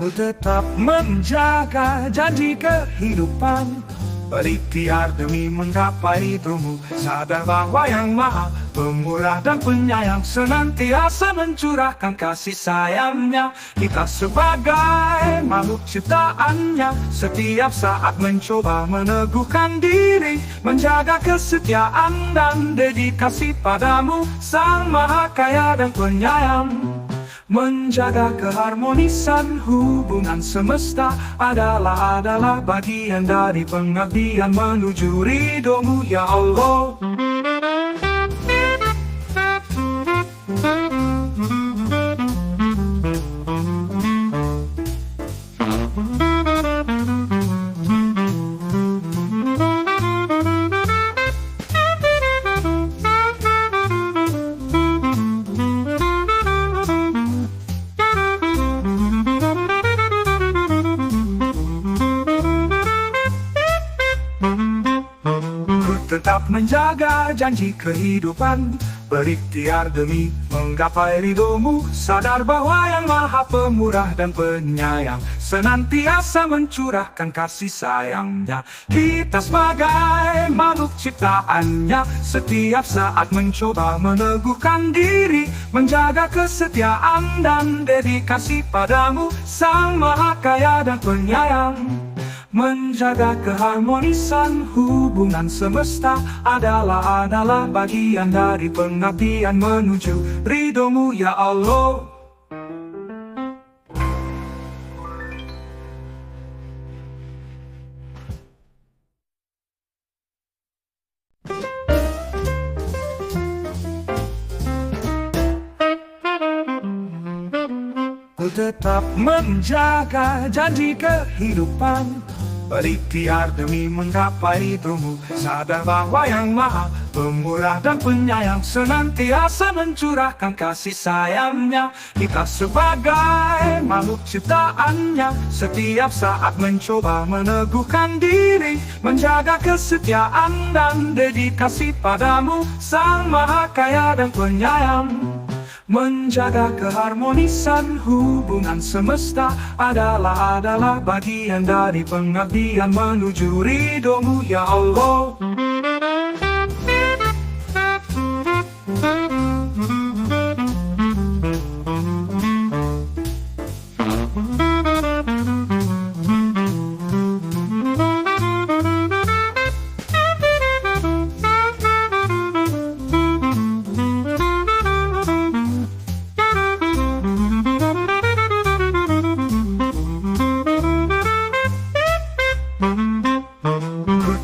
Ku tetap menjaga janji kehidupan, berikhtiar demi menggapai ridhomu. Sadar bahwa Yang Maha Pemurah dan Penyayang senantiasa mencurahkan kasih sayangnya. Kita sebagai makhluk ciptaannya setiap saat mencoba meneguhkan diri, menjaga kesetiaan dan dedikasi padamu, Sang Maha Kaya dan Penyayang. Menjaga keharmonisan hubungan semesta adalah bagian dari pengabdian menuju ridhomu, ya Allah. Tetap menjaga janji kehidupan, berikhtiar demi menggapai ridhomu. Sadar bahwa Yang Maha Pemurah dan Penyayang senantiasa mencurahkan kasih sayangnya. Kita sebagai makhluk ciptaannya setiap saat mencoba meneguhkan diri, menjaga kesetiaan dan dedikasi padamu, Sang Maha Kaya dan Penyayang. Menjaga keharmonisan hubungan semesta adalah bagian dari pengabdian menuju ridhomu, ya Allah. Ku tetap menjaga janji kehidupan, berikhtiar demi menggapai ridhomu. Sadar bahwa Yang Maha Pemurah dan Penyayang senantiasa mencurahkan kasih sayangnya. Kita sebagai makhluk ciptaannya setiap saat mencoba meneguhkan diri, menjaga kesetiaan dan dedikasi padamu, Sang Maha Kaya dan Penyayang. Menjaga keharmonisan hubungan semesta adalah bagian dari pengabdian menuju ridhomu, ya Allah.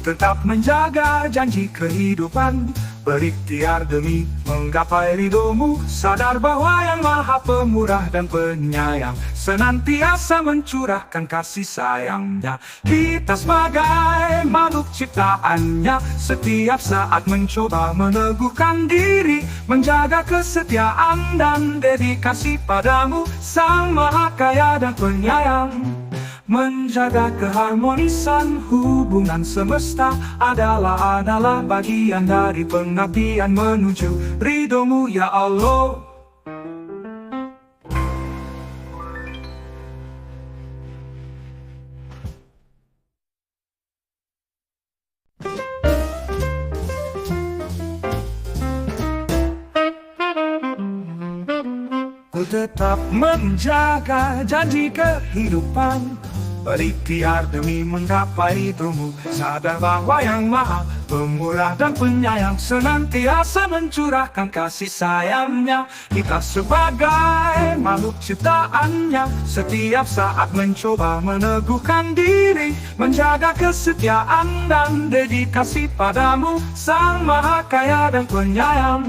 Tetap menjaga janji kehidupan, berikhtiar demi menggapai ridhomu. Sadar bahwa Yang Maha Pemurah dan Penyayang senantiasa mencurahkan kasih sayangnya. Kita sebagai makhluk ciptaannya setiap saat mencoba meneguhkan diri, menjaga kesetiaan dan dedikasi padamu, Sang Maha Kaya dan Penyayang. Menjaga keharmonisan hubungan semesta adalah bagian dari pengabdian menuju ridhomu, ya Allah. Ku tetap menjaga janji kehidupan, berikhtiar demi menggapai ridhomu. Sadar bahwa Yang Maha Pemurah dan Penyayang senantiasa mencurahkan kasih sayangnya. Kita sebagai makhluk ciptaannya setiap saat mencoba meneguhkan diri, menjaga kesetiaan dan dedikasi padamu, Sang Maha Kaya dan Penyayang.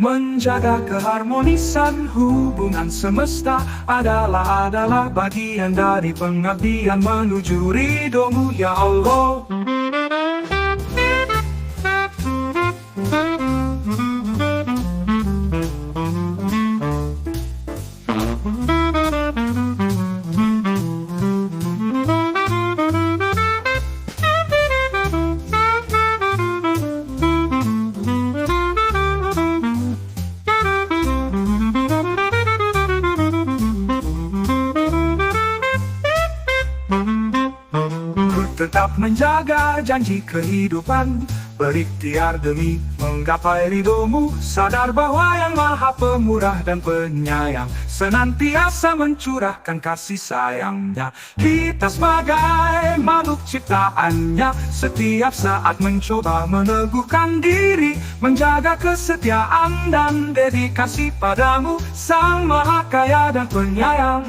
Menjaga keharmonisan hubungan semesta adalah bagian dari pengabdian menuju ridhomu, ya Allah. tetap menjaga janji kehidupan, berikhtiar demi menggapai ridhomu. Sadar bahwa Yang Maha Pemurah dan Penyayang senantiasa mencurahkan kasih sayangnya. Kita sebagai makhluk ciptaannya setiap saat mencoba meneguhkan diri, menjaga kesetiaan dan dedikasi padamu, Sang Maha Kaya dan Penyayang.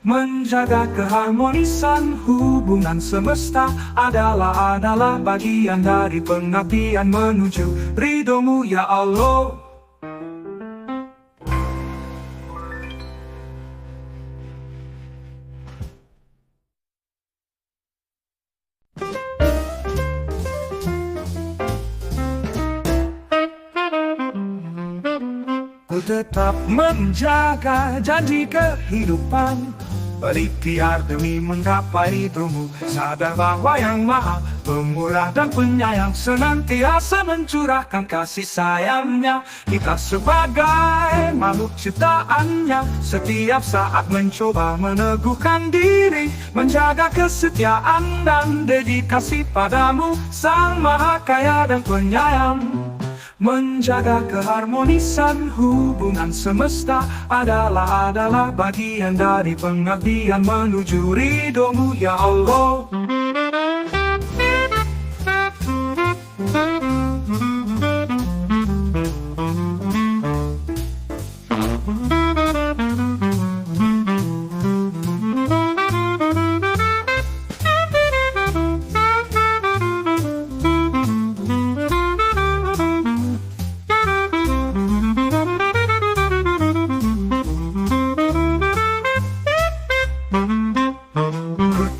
Menjaga keharmonisan hubungan semesta adalah bagian dari pengabdian menuju ridhomu ya Allah. Ku tetap menjaga janji kehidupan, berikhtiar demi menggapai ridhomu. Sadar bahwa Yang Maha Pemurah dan Penyayang senantiasa mencurahkan kasih sayangnya. Kita sebagai makhluk ciptaannya setiap saat mencoba meneguhkan diri, menjaga kesetiaan dan dedikasi padamu, Sang Maha Kaya dan Penyayang. Menjaga keharmonisan hubungan semesta adalah bagian dari pengabdian menuju ridhomu ya Allah.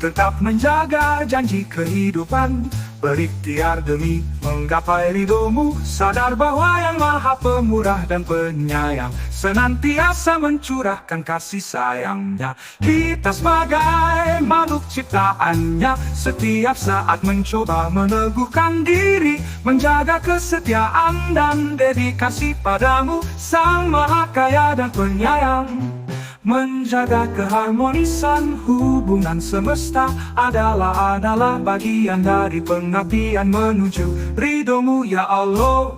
Tetap menjaga janji kehidupan, berikhtiar demi menggapai ridhomu. Sadar bahwa Yang Maha Pemurah dan Penyayang senantiasa mencurahkan kasih sayangnya. Kita sebagai makhluk ciptaannya setiap saat mencoba meneguhkan diri, menjaga kesetiaan dan dedikasi padamu, Sang Maha Kaya dan Penyayang. Menjaga keharmonisan hubungan semesta adalah bagian dari pengabdian menuju ridhomu ya Allah.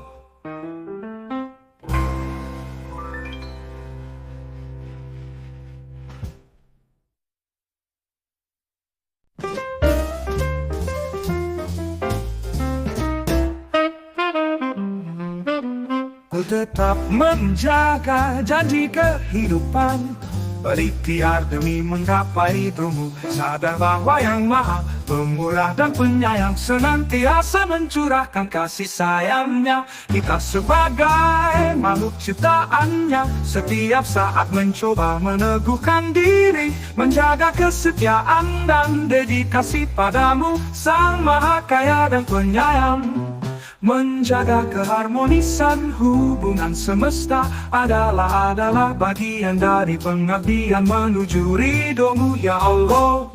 Ku tetap menjaga janji kehidupan, berikhtiar demi menggapai ridhomu. Sadar bahwa Yang Maha Pemurah dan Penyayang senantiasa mencurahkan kasih sayangnya. Kita sebagai makhluk ciptaannya setiap saat mencoba meneguhkan diri, menjaga kesetiaan dan dedikasi padamu, Sang Maha Kaya dan Penyayang. Menjaga keharmonisan hubungan semesta adalah bagian dari pengabdian menuju ridhomu ya Allah.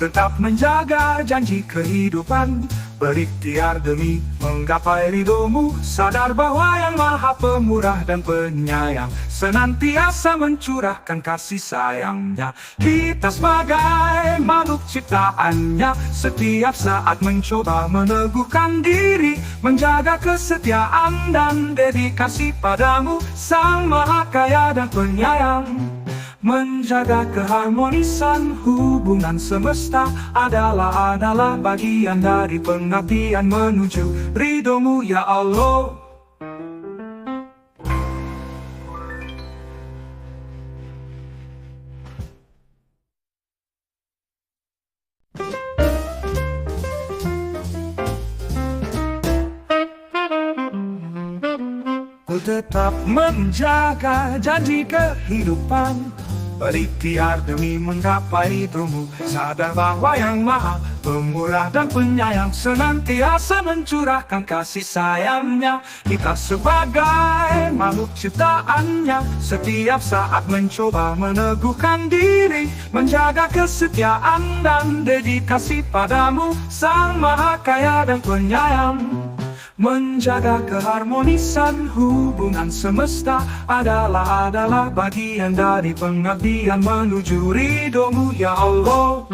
Tetap menjaga janji kehidupan, berikhtiar demi menggapai ridhomu. Sadar bahwa Yang Maha Pemurah dan Penyayang senantiasa mencurahkan kasih sayangnya. Kita sebagai makhluk ciptaannya setiap saat mencoba meneguhkan diri, menjaga kesetiaan dan dedikasi padamu, Sang Maha Kaya dan Penyayang. Menjaga keharmonisan hubungan semesta adalah bagian dari pengabdian menuju ridhomu ya Allah. Ku tetap menjaga janji kehidupan, berikhtiar demi menggapai ridhomu. Sadar bahwa Yang Maha Pemurah dan Penyayang senantiasa mencurahkan kasih sayangnya. Kita sebagai makhluk ciptaannya setiap saat mencoba meneguhkan diri, menjaga kesetiaan dan dedikasi padamu, Sang Maha Kaya dan Penyayang. Menjaga keharmonisan hubungan semesta adalah bagian dari pengabdian menuju ridhomu, ya Allah.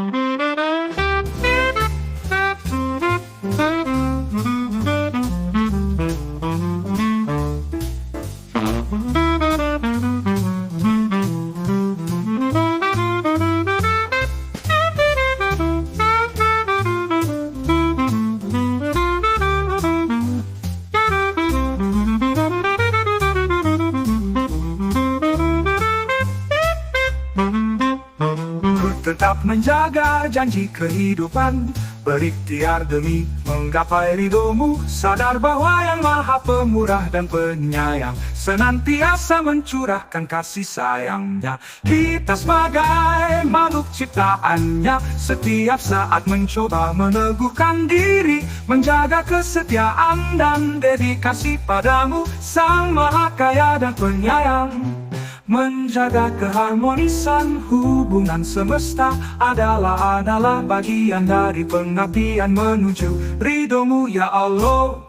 Tetap menjaga janji kehidupan, berikhtiar demi menggapai ridhomu. Sadar bahwa Yang Maha Pemurah dan Penyayang senantiasa mencurahkan kasih sayangnya. Kita sebagai makhluk ciptaannya setiap saat mencoba meneguhkan diri, menjaga kesetiaan dan dedikasi padamu, Sang Maha Kaya dan Penyayang. Menjaga keharmonisan hubungan semesta adalah bagian dari pengabdian menuju ridhomu, ya Allah.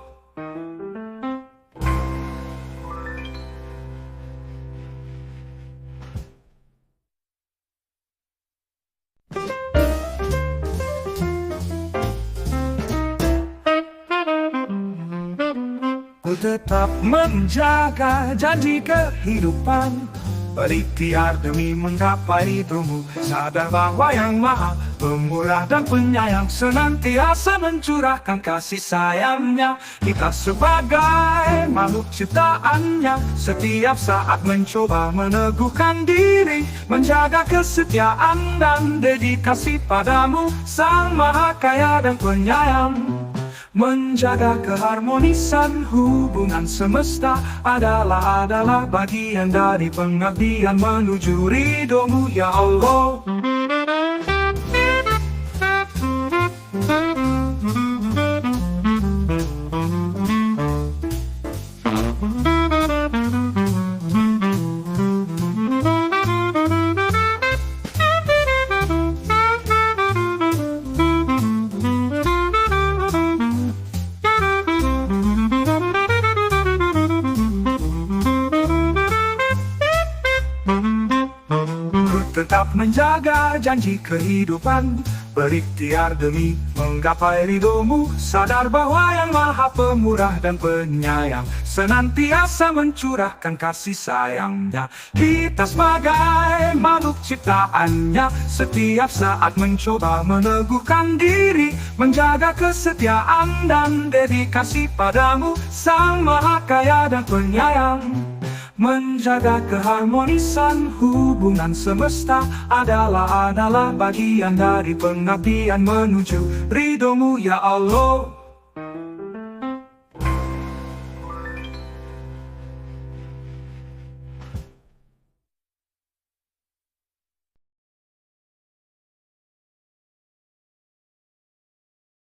Ku tetap menjaga janji kehidupan, berikhtiar demi menggapai ridhomu. Sadar bahwa Yang Maha Pemurah dan Penyayang senantiasa mencurahkan kasih sayangnya. Kita sebagai makhluk ciptaannya setiap saat mencoba meneguhkan diri, menjaga kesetiaan dan dedikasi padamu, Sang Maha Kaya dan Penyayang. Menjaga keharmonisan hubungan semesta adalah bagian dari pengabdian menuju ridhomu, ya Allah. Tetap menjaga janji kehidupan, berikhtiar demi menggapai ridhomu. Sadar bahwa Yang Maha Pemurah dan Penyayang senantiasa mencurahkan kasih sayangnya. Kita sebagai makhluk ciptaannya setiap saat mencoba meneguhkan diri, menjaga kesetiaan dan dedikasi padamu, Sang Maha Kaya dan Penyayang. Menjaga keharmonisan hubungan semesta adalah bagian dari pengabdian menuju ridhomu, ya Allah.